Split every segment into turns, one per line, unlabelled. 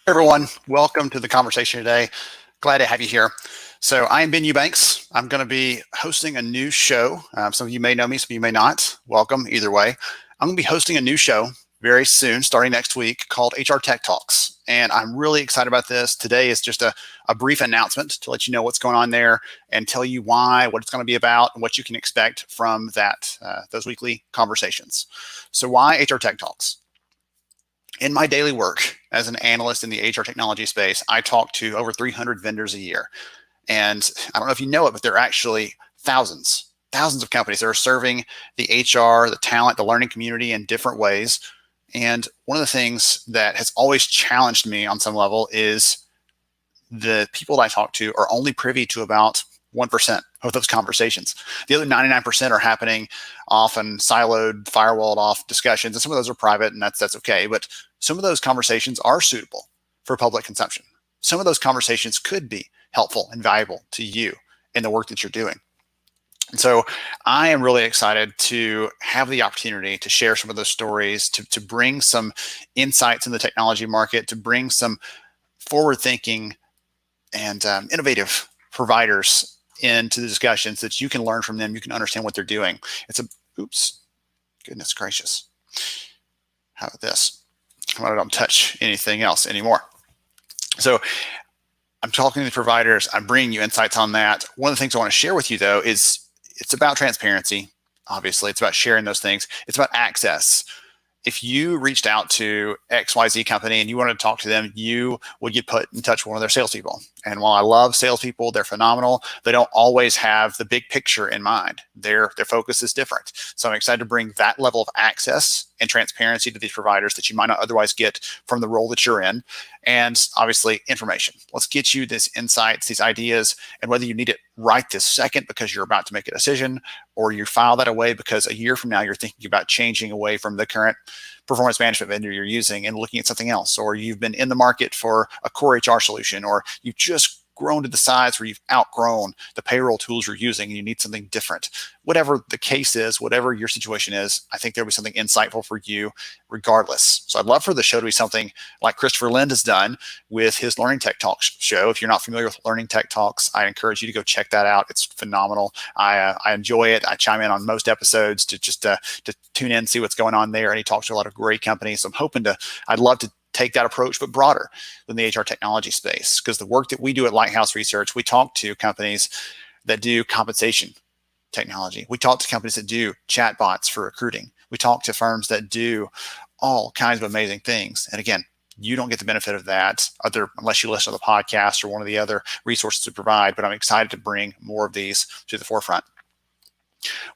Everyone, welcome to the conversation today. Glad to have you here. So I am Ben Eubanks. I'm going to be hosting a new show. Some of you may know me, some of you may not. Welcome either way. I'm going to be hosting a new show very soon, starting next week, called HR Tech Talks. And I'm really excited about this. Today is just a brief announcement to let you know what's going on there and tell you why, what it's going to be about, and what you can expect from those weekly conversations. So why HR Tech Talks? In my daily work as an analyst in the HR technology space, I talk to over 300 vendors a year. And I don't know if you know it, but there are actually thousands of companies that are serving the HR, the talent, the learning community in different ways. And one of the things that has always challenged me on some level is the people that I talk to are only privy to about 1% of those conversations. The other 99% are happening often siloed, firewalled off discussions, and some of those are private, and that's okay. But some of those conversations are suitable for public consumption. Some of those conversations could be helpful and valuable to you in the work that you're doing. And so I am really excited to have the opportunity to share some of those stories, to bring some insights in the technology market, to bring some forward-thinking and innovative providers into the discussions that you can learn from them. You can understand what they're doing. Oops, goodness gracious. How about this? I don't touch anything else anymore. So I'm talking to the providers. I'm bringing you insights on that. One of the things I want to share with you, though, is it's about transparency. Obviously, it's about sharing those things. It's about access. If you reached out to XYZ company and you wanted to talk to them, you would get put in touch with one of their salespeople. And while I love salespeople, they're phenomenal. They don't always have the big picture in mind. Their focus is different. So I'm excited to bring that level of access and transparency to these providers that you might not otherwise get from the role that you're in. And obviously, information. Let's get you these insights, these ideas, and whether you need it right this second because you're about to make a decision, or you file that away because a year from now you're thinking about changing away from the current performance management vendor you're using and looking at something else, or you've been in the market for a core HR solution, or you've just grown to the size where you've outgrown the payroll tools you're using and you need something different. Whatever the case is, whatever your situation is, I think there'll be something insightful for you regardless. So I'd love for the show to be something like Christopher Lind has done with his Learning Tech Talks show. If you're not familiar with Learning Tech Talks, I encourage you to go check that out. It's phenomenal. I enjoy it. I chime in on most episodes to tune in, see what's going on there. And he talks to a lot of great companies. So I'd love to take that approach, but broader than the HR technology space, because the work that we do at Lighthouse Research, we talk to companies that do compensation technology. We talk to companies that do chatbots for recruiting. We talk to firms that do all kinds of amazing things. And again, you don't get the benefit of that unless you listen to the podcast or one of the other resources we provide, but I'm excited to bring more of these to the forefront.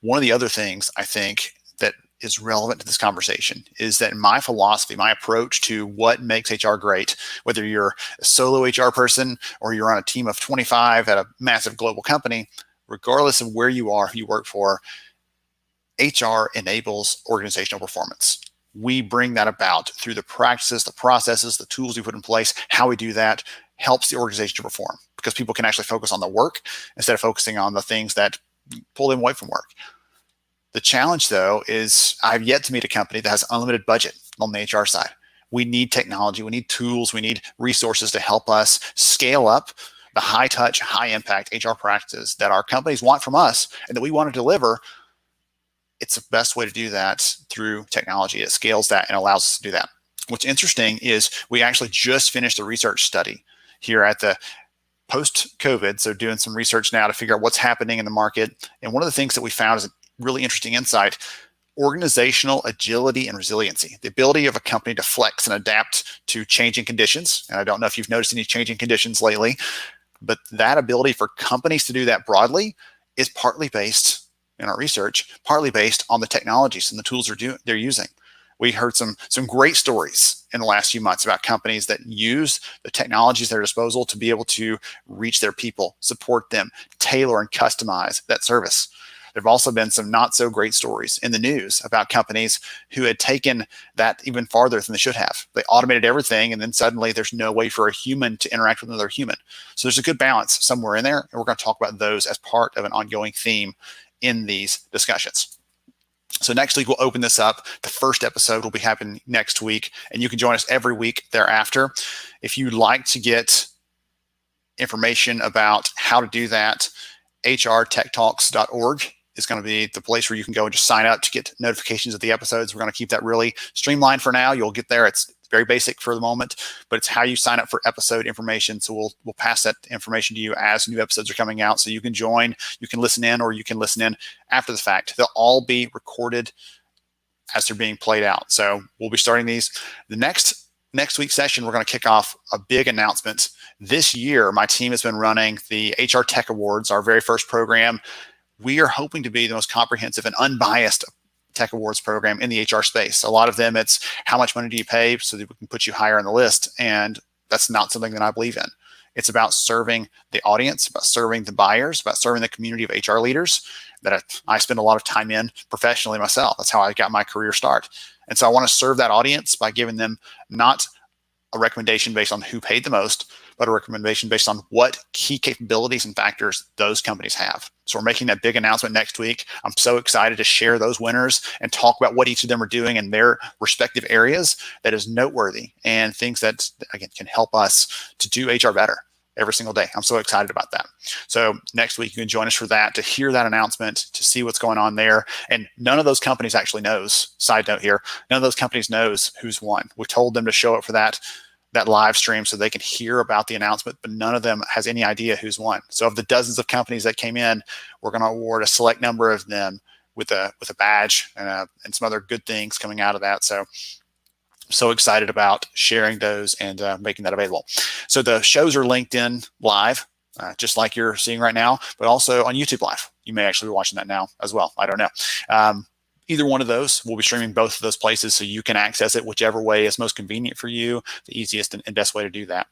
One of the other things I think that is relevant to this conversation is that my philosophy, my approach to what makes HR great, whether you're a solo HR person or you're on a team of 25 at a massive global company, regardless of where you are, who you work for, HR enables organizational performance. We bring that about through the practices, the processes, the tools we put in place. How we do that helps the organization to perform because people can actually focus on the work instead of focusing on the things that pull them away from work. The challenge, though, is I've yet to meet a company that has unlimited budget on the HR side. We need technology, we need tools, we need resources to help us scale up the high-touch, high-impact HR practices that our companies want from us and that we want to deliver. It's the best way to do that through technology. It scales that and allows us to do that. What's interesting is we actually just finished a research study here at the post-COVID, so doing some research now to figure out what's happening in the market. And one of the things that we found is a really interesting insight: organizational agility and resiliency, the ability of a company to flex and adapt to changing conditions. And I don't know if you've noticed any changing conditions lately, but that ability for companies to do that broadly is partly based, in our research, partly based on the technologies and the tools they're using. We heard some great stories in the last few months about companies that use the technologies at their disposal to be able to reach their people, support them, tailor and customize that service. There have also been some not so great stories in the news about companies who had taken that even farther than they should have. They automated everything, and then suddenly there's no way for a human to interact with another human. So there's a good balance somewhere in there, and we're going to talk about those as part of an ongoing theme in these discussions. So next week, we'll open this up. The first episode will be happening next week, and you can join us every week thereafter. If you'd like to get information about how to do that, hrtechtalks.org is going to be the place where you can go and just sign up to get notifications of the episodes. We're going to keep that really streamlined for now. You'll get there. It's very basic for the moment, but it's how you sign up for episode information. So we'll pass that information to you as new episodes are coming out. So you can join, you can listen in, or you can listen in after the fact. They'll all be recorded as they're being played out. So we'll be starting these. The next week's session, we're going to kick off a big announcement. This year, my team has been running the HR Tech Awards, our very first program. We are hoping to be the most comprehensive and unbiased tech awards program in the HR space. A lot of them, it's how much money do you pay so that we can put you higher on the list. And that's not something that I believe in. It's about serving the audience, about serving the buyers, about serving the community of HR leaders that I spend a lot of time in professionally myself. That's how I got my career start. And so I want to serve that audience by giving them not a recommendation based on who paid the most, but a recommendation based on what key capabilities and factors those companies have. So we're making that big announcement next week. I'm so excited to share those winners and talk about what each of them are doing in their respective areas that is noteworthy and things that, again, can help us to do HR better every single day. I'm so excited about that. So next week, you can join us for that, to hear that announcement, to see what's going on there. And none of those companies actually knows, side note here, none of those companies knows who's won. We told them to show up for that live stream so they can hear about the announcement, but none of them has any idea who's won. So of the dozens of companies that came in, we're going to award a select number of them with a badge and some other good things coming out of that. So excited about sharing those and making that available. So the shows are linked in live, just like you're seeing right now, but also on YouTube Live. You may actually be watching that now as well. I don't know. Either one of those, we'll be streaming both of those places so you can access it whichever way is most convenient for you, the easiest and best way to do that.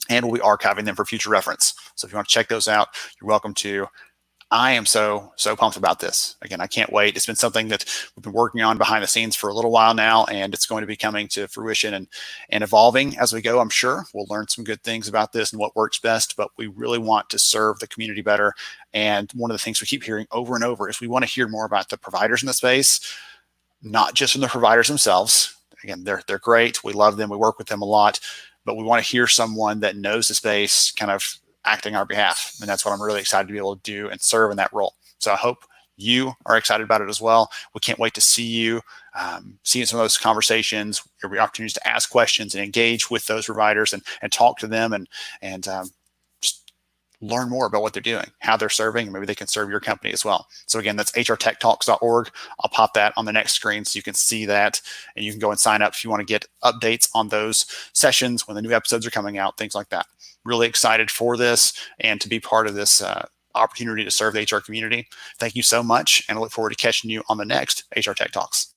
And we'll be archiving them for future reference. So if you want to check those out, you're welcome to. I am so pumped about this. Again, I can't wait. It's been something that we've been working on behind the scenes for a little while now, and it's going to be coming to fruition and evolving as we go, I'm sure. We'll learn some good things about this and what works best, but we really want to serve the community better. And one of the things we keep hearing over and over is we want to hear more about the providers in the space, not just from the providers themselves. Again, they're great. We love them. We work with them a lot, but we want to hear someone that knows the space kind of acting on our behalf. And that's what I'm really excited to be able to do and serve in that role. So I hope you are excited about it as well. We can't wait to see you, see in some of those conversations. There'll be opportunities to ask questions and engage with those providers and talk to them and just learn more about what they're doing, how they're serving, and maybe they can serve your company as well. So again, that's hrtechtalks.org. I'll pop that on the next screen so you can see that, and you can go and sign up if you want to get updates on those sessions when the new episodes are coming out, things like that. Really excited for this and to be part of this opportunity to serve the HR community. Thank you so much, and I look forward to catching you on the next HR Tech Talks.